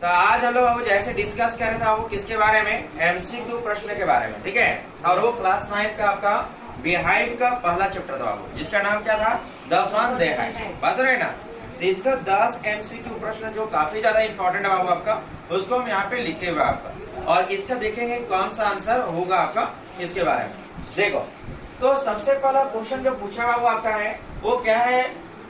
तो आज हम लोग जैसे डिस्कस कर रहे थे वो किसके बारे में, एमसीक्यू प्रश्न के बारे में, ठीक है। और वो क्लास 9 का आपका बिहाइव का पहला चैप्टर था बाबू, जिसका नाम क्या था, द फन दे हाइड, बस रहे ना। इसका 10 एमसीक्यू प्रश्न जो काफी ज्यादा इंपॉर्टेंट है बाबू आपका, उसको हम यहाँ पे लिखे हुए आपका, और इसका देखेंगे कौन सा आंसर होगा आपका इसके बारे में। देखो तो सबसे पहला क्वेश्चन जो पूछा बाबू आपका है वो क्या है,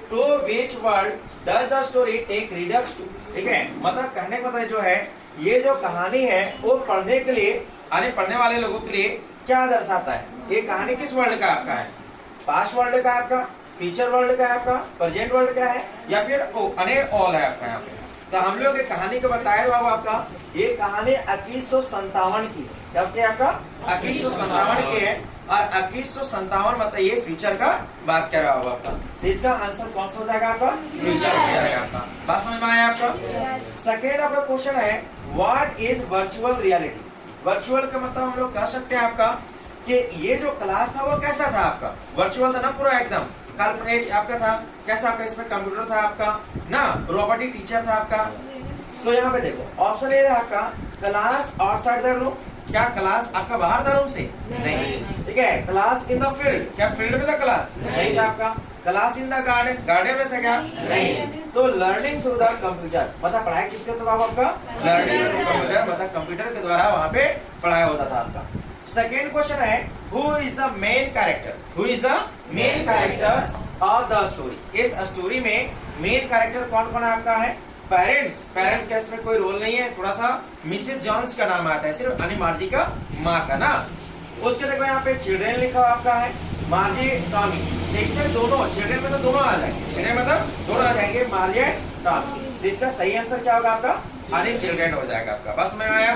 to which world does the story take readers to, ठीक है। मतलब कहने का मतलब जो है ये जो कहानी है वो पढ़ने के लिए यानी पढ़ने वाले लोगों के लिए क्या दर्शाता है, ये कहानी किस वर्ल्ड का आपका है, पास्ट वर्ल्ड का आपका, फ्यूचर वर्ल्ड का है आपका, प्रेजेंट वर्ल्ड का है, या फिर ऑल है आपका यहाँ पे। तो हम लोग ये कहानी को बताए बाबू आपका, ये कहानी 2157 की है, जबकि आपका 2157 की है, और 2157 मतलब ये फ्यूचर का बात कर रहा होगा आपका। तो इसका आंसर कौन सा हो जाएगा आपका, फ्यूचर हो जाएगा आपका। बात समझ में आया आपका। सेकेंड आपका क्वेश्चन है, what is virtual reality. Virtual का मतलब हम लोग कह सकते हैं आपका कि ये जो क्लास था वो कैसा था आपका, वर्चुअल था ना, पूरा एकदम काल्पनिक आपका था, कैसा आपका इसमें कंप्यूटर था आपका ना, रोबोटिक टीचर था आपका। तो यहाँ पे देखो ऑप्शन ए है आपका, क्लास आउटसाइड द रूम, क्या क्लास आपका बाहर था रूम से, नहीं, ठीक है। क्लास इन द फील्ड, क्या फील्ड में था क्लास, नहीं था आपका। Class in the garden, garden में था क्या, नहीं। तो लर्निंग थ्रू द कंप्यूटर, मतलब पढ़ाई किससे होता था आपका, लर्निंग थ्रू कंप्यूटर, मतलब कंप्यूटर के द्वारा वहाँ पे पढ़ाई होता था आपका। सेकेंड क्वेश्चन है, who is the main character, who is the main character of the story. इस स्टोरी में मेन कैरेक्टर कौन कौन आपका है, पेरेंट्स, पेरेंट्स का इसमें कोई रोल नहीं है, थोड़ा सा मिसेस जॉन्स का नाम आता है, सिर्फ अनी मार्जी का माँ का ना। उसके देखो यहाँ पे चिल्ड्रेन लिखा हुआ आपका है, मार्जी टॉमी, इसमें दोनों चिल्ड्रेन में तो दोनों आ जाएंगे, चिल्ड्रेन मतलब दोनों आ जाएंगे, मार्जी एंड टॉमी। तो इसका सही आंसर क्या होगा आपका, अनी चिल्ड्रेन हो जाएगा आपका। बस में आया।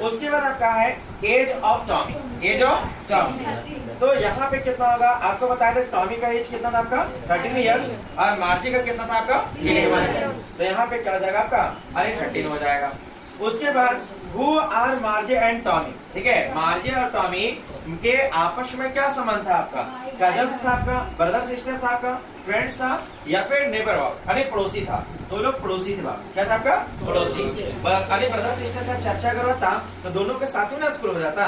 उसके बाद आपका है age of Tommy, age of Tommy. तो यहाँ पे कितना होगा आपको बताया था, टॉमी का एज कितना था आपका 13 इयर्स, और मार्जी का कितना था आपका 11। तो यहाँ पे क्या हो जाएगा आपका, अरे 13 हो जाएगा। उसके बाद who are Margie and Tommy, ठीक है। मार्जी और टॉमी के आपस में क्या संबंध था आपका, कजन्स था आपका, ब्रदर सिस्टर था आपका, फ्रेंड्स था, या फिर नेबर अरे पड़ोसी था। तो लोग पड़ोसी थे बाप, क्या था आपका, पड़ोसी। अरे ब्रदर सिस्टर का चर्चा करो था तो दोनों के साथ ही ना स्कूल हो जाता,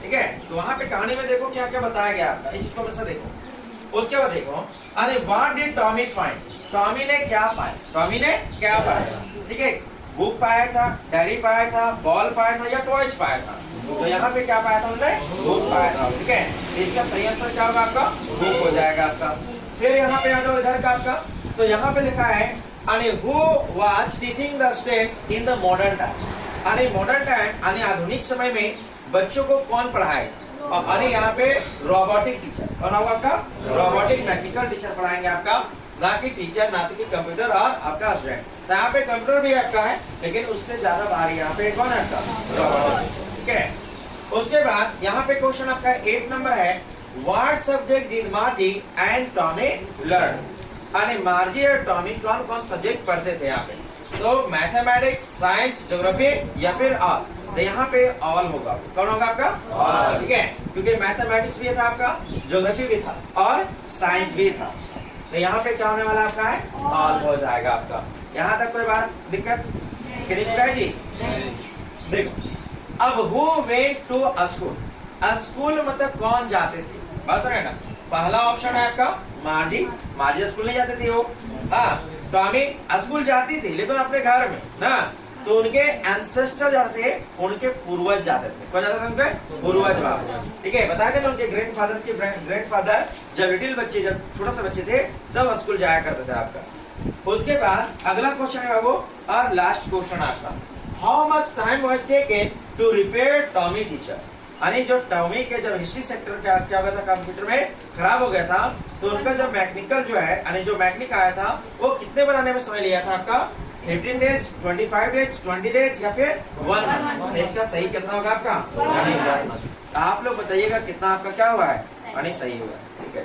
ठीक है। तो वहाँ पे कहानी में देखो क्या क्या बताया गया आपका, इस चीज को हमेशा देखो। उसके बाद देखो, अरे what did Tommy find, Tommy ने क्या पाया, टॉमी ने क्या पाया, ठीक है। बुक पाया था, डायरी पाया था, बॉल पाया था, या टॉयज पाया था। तो यहाँ पे क्या पाया था उन्होंने, बुक पाया था, ठीक है। इसका सही आंसर क्या होगा आपका, बुक हो जाएगा आपका। फिर यहाँ पे आ जाओ इधर का आपका, तो यहाँ पे लिखा है, अरे who was teaching the students in the modern time, अरे मॉडर्न टाइम यानी आधुनिक समय में बच्चों को कौन पढ़ाए, और अरे यहाँ पे रोबोटिक टीचर, और आपका रोबोटिक मैकेनिकल टीचर पढ़ाएंगे आपका, ना कि टीचर, ना कि कंप्यूटर और आपका स्टूडेंट। तो यहाँ पे कंप्यूटर भी आपका है, लेकिन उससे ज्यादा भारी यहाँ पे कौन है आपका, रोबोटिक टीचर, ठीक है। उसके बाद यहाँ पे क्वेश्चन आपका 8 नंबर है, what subject did मार्जी and Tommy learn, अरे मार्जी और टॉमी कौन कौन सब्जेक्ट पढ़ते थे यहाँ पे। तो मैथमेटिक्स, साइंस, ज्योग्राफी, या फिर ऑल। तो यहाँ पे ऑल होगा, कौन होगा आपका, ऑल, ठीक है। क्योंकि मैथमेटिक्स भी था आपका, ज्योग्राफी भी था, और साइंस भी था। तो यहाँ पे क्या होने वाला आपका है, ऑल हो जाएगा आपका। यहाँ तक कोई बात दिक्कत जी। देखो अब who went to a school, school मतलब कौन जाते थे, बस है ना। पहला ऑप्शन है आपका मार्जी, मार्जी स्कूल नहीं जाती थी वो, हाँ। टॉमी स्कूल जाती थी लेकिन अपने घर में ना, तो उनके एंसेस्टर जाते थे, उनके पूर्वज जाते थे, कौन जाते थे, उनके पूर्वज बाबू, ठीक है। बताया था ना उनके ग्रैंडफादर के ग्रैंडफादर जब लिटिल बच्चे, जब छोटा सा बच्चे थे तब स्कूल जाया करते थे आपका। उसके बाद अगला क्वेश्चन है बाबू, और लास्ट क्वेश्चन आपका, how much time was taken to repair Tommy teacher, यानी जो टॉमी के जब हिस्ट्री सेक्टर क्या हुआ था, कंप्यूटर में खराब हो गया था, तो उनका जो मैकेनिकल जो है, यानी जो मैकेनिक आया था वो कितने बनाने में समय लिया था आपका, 15 डेज, 25 डेज, 20 डेज, या फिर 1 मंथ। इसका सही कितना होगा आपका, आप लोग बताइएगा कितना आपका क्या हुआ है, यानी सही हुआ, ठीक है।